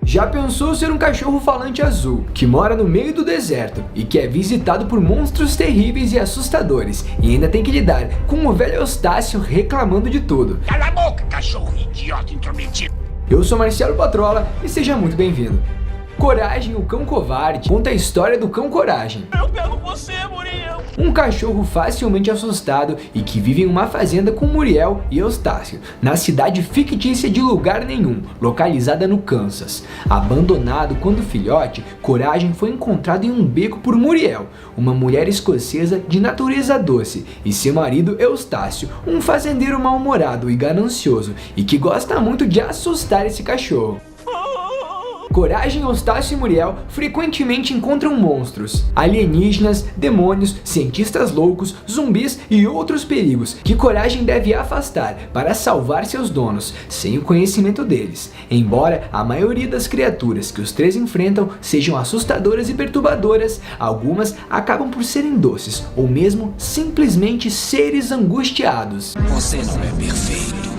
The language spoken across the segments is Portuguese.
Já pensou ser um cachorro falante azul, que mora no meio do deserto e que é visitado por monstros terríveis e assustadores, e ainda tem que lidar com o velho Eustácio reclamando de tudo? Cala a boca, cachorro idiota intrometido! Eu sou Marcelo Patrola e seja muito bem-vindo. Coragem, o Cão Covarde, conta a história do Cão Coragem. Eu pego você, Muriel! Um cachorro facilmente assustado e que vive em uma fazenda com Muriel e Eustácio, na cidade fictícia de lugar nenhum, localizada no Kansas. Abandonado quando filhote, Coragem foi encontrado em um beco por Muriel, uma mulher escocesa de natureza doce, e seu marido Eustácio, um fazendeiro mal-humorado e ganancioso, e que gosta muito de assustar esse cachorro. Coragem, Eustácio e Muriel frequentemente encontram monstros, alienígenas, demônios, cientistas loucos, zumbis e outros perigos que Coragem deve afastar para salvar seus donos, sem o conhecimento deles. Embora a maioria das criaturas que os três enfrentam sejam assustadoras e perturbadoras, algumas acabam por serem doces ou mesmo simplesmente seres angustiados. Você não é perfeito.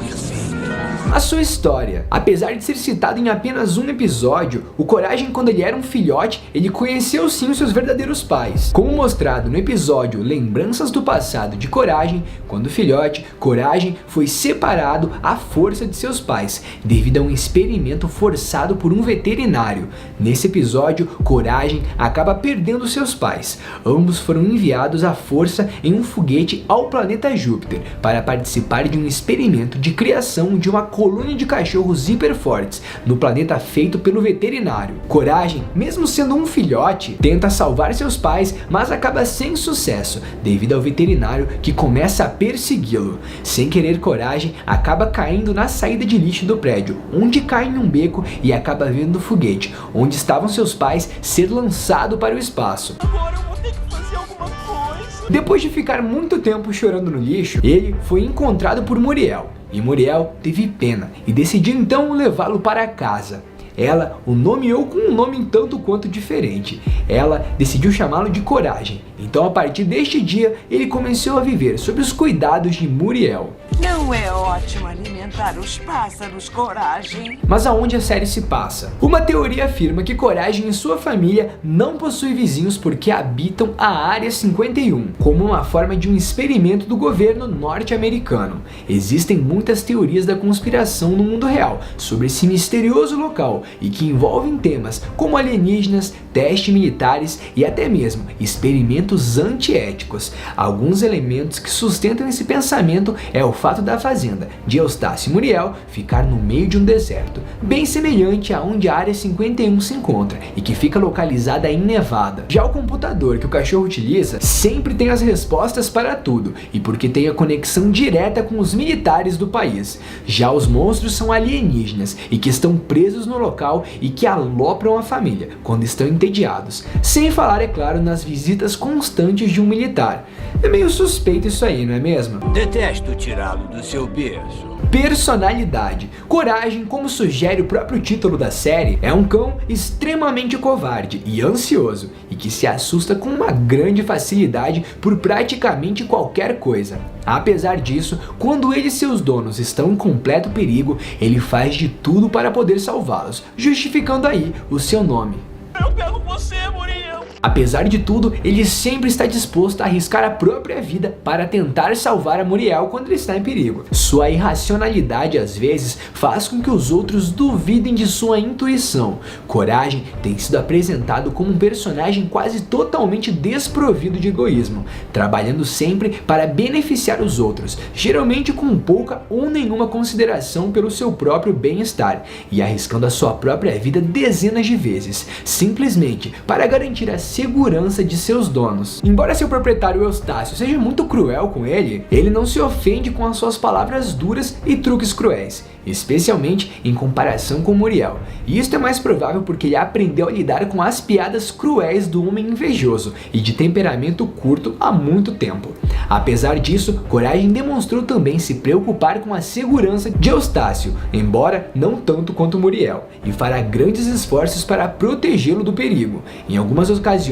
A sua história. Apesar de ser citado em apenas um episódio, o Coragem, quando ele era um filhote, ele conheceu sim os seus verdadeiros pais. Como mostrado no episódio Lembranças do Passado de Coragem, quando filhote, Coragem foi separado à força de seus pais, devido a um experimento forçado por um veterinário. Nesse episódio, Coragem acaba perdendo seus pais. Ambos foram enviados à força em um foguete ao planeta Júpiter, para participar de um experimento de criação de uma colônia de cachorros hiperfortes no planeta feito pelo veterinário. Coragem, mesmo sendo um filhote, tenta salvar seus pais, mas acaba sem sucesso, devido ao veterinário que começa a persegui-lo. Sem querer, Coragem acaba caindo na saída de lixo do prédio, onde cai em um beco e acaba vendo o foguete, onde estavam seus pais, ser lançado para o espaço. Agora eu vou ter que fazer alguma coisa. Depois de ficar muito tempo chorando no lixo, ele foi encontrado por Muriel. E Muriel teve pena e decidiu então levá-lo para casa. Ela o nomeou com um nome um tanto quanto diferente. Ela decidiu chamá-lo de Coragem. Então, a partir deste dia, ele começou a viver sob os cuidados de Muriel. Não é ótimo alimentar os pássaros, Coragem? Mas aonde a série se passa? Uma teoria afirma que Coragem e sua família não possuem vizinhos porque habitam a Área 51, como uma forma de um experimento do governo norte-americano. Existem muitas teorias da conspiração no mundo real sobre esse misterioso local e que envolvem temas como alienígenas, testes militares e até mesmo experimentos antiéticos. Alguns elementos que sustentam esse pensamento é o fato da fazenda de Eustácio e Muriel ficar no meio de um deserto, bem semelhante a onde a Área 51 se encontra e que fica localizada em Nevada. Já o computador que o cachorro utiliza sempre tem as respostas para tudo e porque tem a conexão direta com os militares do país. Já os monstros são alienígenas e que estão presos no local e que alopram a família quando estão entediados, sem falar, é claro, nas visitas constantes de um militar. É meio suspeito isso aí, não é mesmo? Detesto tirá-lo do seu berço. Personalidade. Coragem, como sugere o próprio título da série, é um cão extremamente covarde e ansioso e que se assusta com uma grande facilidade por praticamente qualquer coisa. Apesar disso, quando ele e seus donos estão em completo perigo, ele faz de tudo para poder salvá-los, justificando aí o seu nome. Eu pego você, Muriel! Apesar de tudo, ele sempre está disposto a arriscar a própria vida para tentar salvar a Muriel quando ele está em perigo. Sua irracionalidade às vezes faz com que os outros duvidem de sua intuição. Coragem tem sido apresentado como um personagem quase totalmente desprovido de egoísmo, trabalhando sempre para beneficiar os outros, geralmente com pouca ou nenhuma consideração pelo seu próprio bem-estar e arriscando a sua própria vida dezenas de vezes, simplesmente para garantir a segurança de seus donos. Embora seu proprietário Eustácio seja muito cruel com ele, ele não se ofende com as suas palavras duras e truques cruéis, especialmente em comparação com Muriel. E isto é mais provável porque ele aprendeu a lidar com as piadas cruéis do homem invejoso e de temperamento curto há muito tempo. Apesar disso, Coragem demonstrou também se preocupar com a segurança de Eustácio, embora não tanto quanto Muriel, e fará grandes esforços para protegê-lo do perigo. Em algumas ocasiões,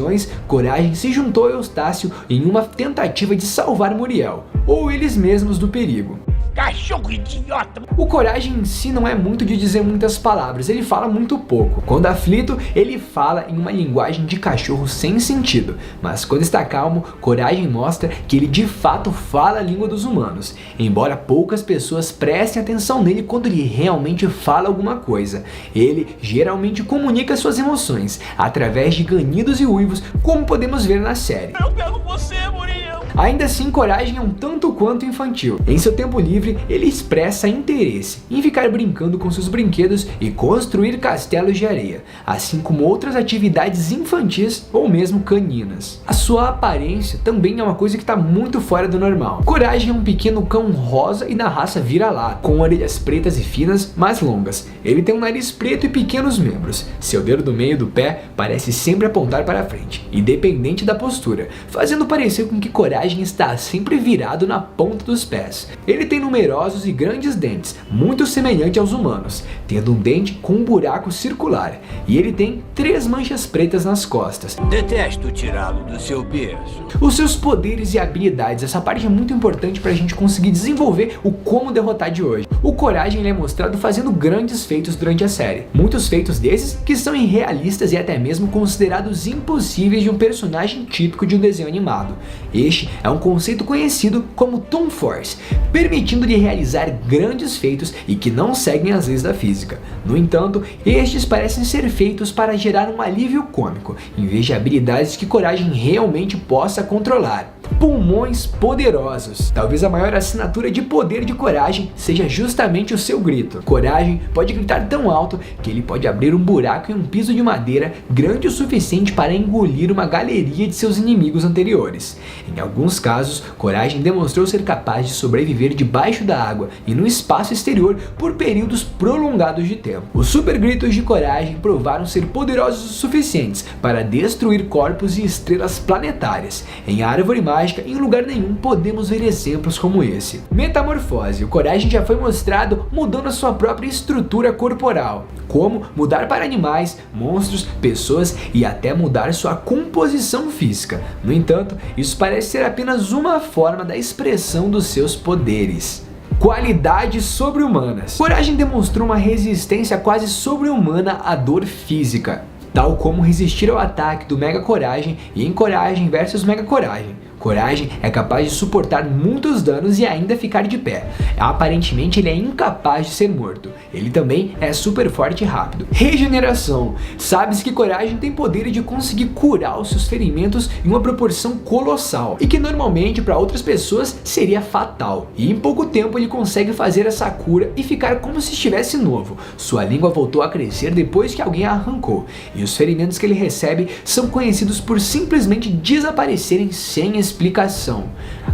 Coragem se juntou a Eustácio em uma tentativa de salvar Muriel, ou eles mesmos do perigo. cachorro idiota! O Coragem em si não é muito de dizer muitas palavras, ele fala muito pouco. Quando aflito, ele fala em uma linguagem de cachorro sem sentido, mas quando está calmo, Coragem mostra que ele de fato fala a língua dos humanos, embora poucas pessoas prestem atenção nele quando ele realmente fala alguma coisa. Ele geralmente comunica suas emoções através de ganidos e uivos, como podemos ver na série. Eu pego você, Muriel! Ainda assim, Coragem é um tanto quanto infantil. Em seu tempo livre, ele expressa interesse em ficar brincando com seus brinquedos e construir castelos de areia, assim como outras atividades infantis ou mesmo caninas. A sua aparência também é uma coisa que está muito fora do normal. Coragem é um pequeno cão rosa e da raça vira-lata, com orelhas pretas e finas, mas longas. Ele tem um nariz preto e pequenos membros. Seu dedo do meio do pé parece sempre apontar para frente, independente da postura, fazendo parecer com que Coragem está sempre virado na ponta dos pés. Ele tem numerosos e grandes dentes, muito semelhante aos humanos, tendo um dente com um buraco circular, e ele tem 3 manchas pretas nas costas. Detesto tirá-lo do seu berço. Os seus poderes e habilidades, essa parte é muito importante para a gente conseguir desenvolver o como derrotar de hoje. O Coragem ele é mostrado fazendo grandes feitos durante a série, muitos feitos desses que são irrealistas e até mesmo considerados impossíveis de um personagem típico de um desenho animado. Este é um conceito conhecido como Toon Force, permitindo-lhe realizar grandes feitos e que não seguem as leis da física. No entanto, estes parecem ser feitos para gerar um alívio cômico, em vez de habilidades que Coragem realmente possa controlar. Pulmões poderosos. Talvez a maior assinatura de poder de Coragem seja justamente o seu grito. Coragem pode gritar tão alto que ele pode abrir um buraco em um piso de madeira grande o suficiente para engolir uma galeria de seus inimigos anteriores. Em alguns casos, Coragem demonstrou ser capaz de sobreviver debaixo da água e no espaço exterior por períodos prolongados de tempo. Os super gritos de Coragem provaram ser poderosos o suficientes para destruir corpos e estrelas planetárias. Em Árvore Mágica, em lugar nenhum podemos ver exemplos como esse. Metamorfose. O Coragem já foi mostrado mudando a sua própria estrutura corporal, como mudar para animais, monstros, pessoas e até mudar sua composição física. No entanto, isso parece ser apenas uma forma da expressão dos seus poderes. Qualidades sobre-humanas. Coragem demonstrou uma resistência quase sobre-humana à dor física, tal como resistir ao ataque do Mega Coragem e em Coragem vs Mega Coragem. Coragem é capaz de suportar muitos danos e ainda ficar de pé. Aparentemente ele é incapaz de ser morto. Ele também é super forte e rápido. Regeneração. Sabe-se que Coragem tem poder de conseguir curar os seus ferimentos em uma proporção colossal e que normalmente para outras pessoas seria fatal. E em pouco tempo ele consegue fazer essa cura e ficar como se estivesse novo. Sua língua voltou a crescer depois que alguém a arrancou. E os ferimentos que ele recebe são conhecidos por simplesmente desaparecerem sem explicação.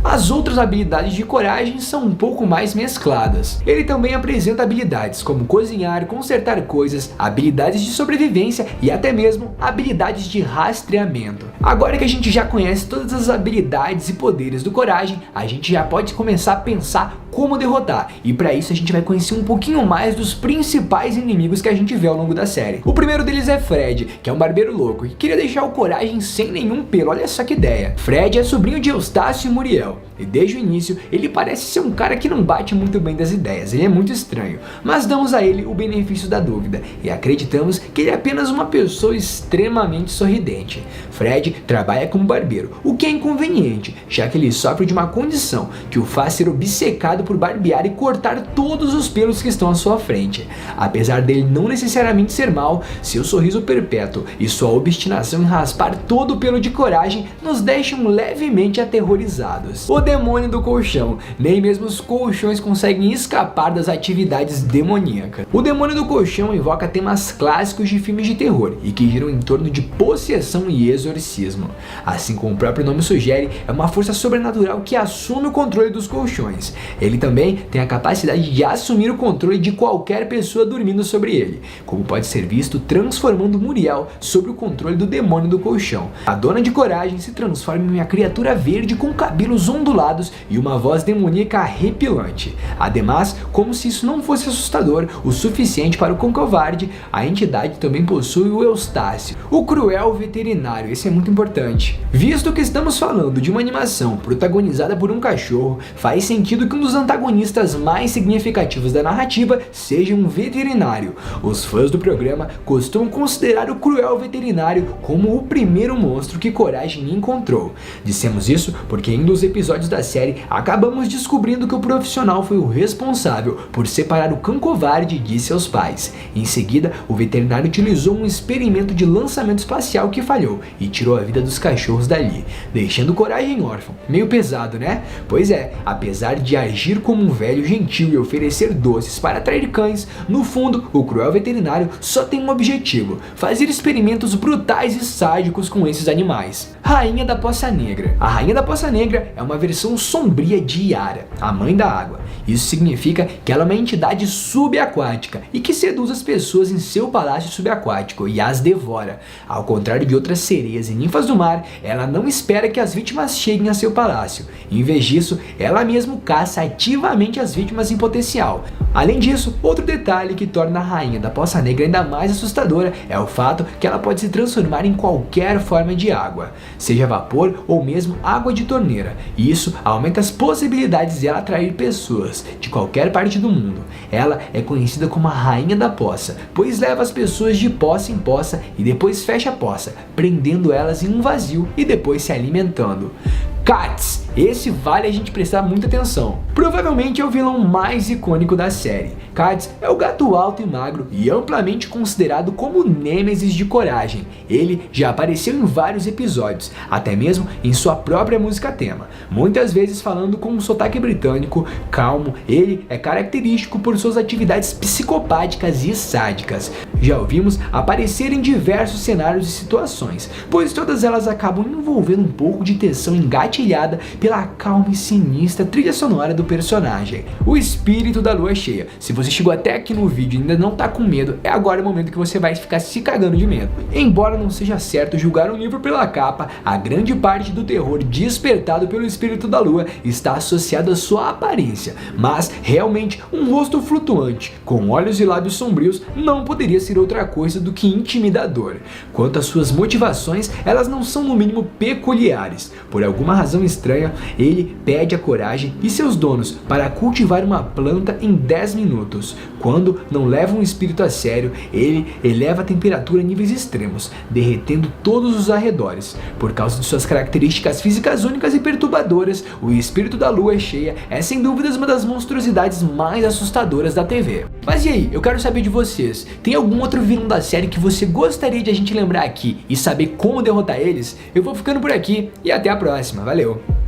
As outras habilidades de Coragem são um pouco mais mescladas. Ele também apresenta habilidades como cozinhar, consertar coisas, habilidades de sobrevivência e até mesmo habilidades de rastreamento. Agora que a gente já conhece todas as habilidades e poderes do Coragem, a gente já pode começar a pensar como derrotar, e para isso a gente vai conhecer um pouquinho mais dos principais inimigos que a gente vê ao longo da série. O primeiro deles é Fred, que é um barbeiro louco e queria deixar o Coragem sem nenhum pelo. Olha só que ideia. Fred é sobrinho de Eustácio e Muriel, e desde o início ele parece ser um cara que não bate muito bem das ideias, ele é muito estranho, mas damos a ele o benefício da dúvida e acreditamos que ele é apenas uma pessoa extremamente sorridente. Fred trabalha como barbeiro, o que é inconveniente, já que ele sofre de uma condição que o faz ser obcecado por barbear e cortar todos os pelos que estão à sua frente. Apesar dele não necessariamente ser mau, seu sorriso perpétuo e sua obstinação em raspar todo o pelo de Coragem nos deixam levemente aterrorizados. O demônio do colchão. Nem mesmo os colchões conseguem escapar das atividades demoníacas. O demônio do colchão invoca temas clássicos de filmes de terror e que giram em torno de possessão e exorcismo. Assim como o próprio nome sugere, é uma força sobrenatural que assume o controle dos colchões. Ele também tem a capacidade de assumir o controle de qualquer pessoa dormindo sobre ele, como pode ser visto transformando Muriel sob o controle do demônio do colchão. A dona de Coragem se transforma em uma criatura verde com cabelos ondulados lados e uma voz demoníaca arrepilante. Ademais, como se isso não fosse assustador o suficiente para o cão covarde, a entidade também possui o Eustácio, o cruel veterinário. Esse é muito importante. Visto que estamos falando de uma animação protagonizada por um cachorro, faz sentido que um dos antagonistas mais significativos da narrativa seja um veterinário. Os fãs do programa costumam considerar o cruel veterinário como o primeiro monstro que Coragem encontrou. Dissemos isso porque em um dos episódios da série acabamos descobrindo que o profissional foi o responsável por separar o cão covarde de seus pais. Em seguida, o veterinário utilizou um experimento de lançamento espacial que falhou e tirou a vida dos cachorros dali, deixando Coragem órfão. Meio pesado, né? Pois é, apesar de agir como um velho gentil e oferecer doces para atrair cães, no fundo, o cruel veterinário só tem um objetivo: fazer experimentos brutais e sádicos com esses animais. Rainha da Poça Negra. A Rainha da Poça Negra é uma versão sombria de Yara, a mãe da água. Isso significa que ela é uma entidade subaquática e que seduz as pessoas em seu palácio subaquático e as devora. Ao contrário de outras sereias e ninfas do mar, ela não espera que as vítimas cheguem a seu palácio. Em vez disso, ela mesma caça ativamente as vítimas em potencial. Além disso, outro detalhe que torna a Rainha da Poça Negra ainda mais assustadora é o fato que ela pode se transformar em qualquer forma de água, seja vapor ou mesmo água de torneira, e isso aumenta as possibilidades de ela atrair pessoas de qualquer parte do mundo. Ela é conhecida como a Rainha da Poça, pois leva as pessoas de poça em poça e depois fecha a poça, prendendo elas em um vazio e depois se alimentando. Katz, esse vale a gente prestar muita atenção. Provavelmente é o vilão mais icônico da série. Katz é o gato alto e magro e amplamente considerado como o nêmesis de Coragem. Ele já apareceu em vários episódios, até mesmo em sua própria música tema. Muitas vezes falando com um sotaque britânico calmo, ele é característico por suas atividades psicopáticas e sádicas. Já ouvimos aparecer em diversos cenários e situações, pois todas elas acabam envolvendo um pouco de tensão engatilhada pela calma e sinistra trilha sonora do personagem. O espírito da lua cheia. Se você chegou até aqui no vídeo e ainda não tá com medo, é agora o momento que você vai ficar se cagando de medo. Embora não seja certo julgar um livro pela capa, a grande parte do terror despertado pelo espírito da lua está associado à sua aparência, mas realmente um rosto flutuante, com olhos e lábios sombrios, não poderia ser outra coisa do que intimidador. Quanto às suas motivações, elas não são no mínimo peculiares. Por alguma razão estranha, ele pede a Coragem e seus donos para cultivar uma planta em 10 minutos. Quando não leva um espírito a sério, ele eleva a temperatura a níveis extremos, derretendo todos os arredores. Por causa de suas características físicas únicas e perturbadoras, o espírito da lua cheia é sem dúvidas uma das monstruosidades mais assustadoras da TV. Mas e aí, eu quero saber de vocês, tem algum outro vilão da série que você gostaria de a gente lembrar aqui e saber como derrotar eles? Eu vou ficando por aqui e até a próxima, valeu!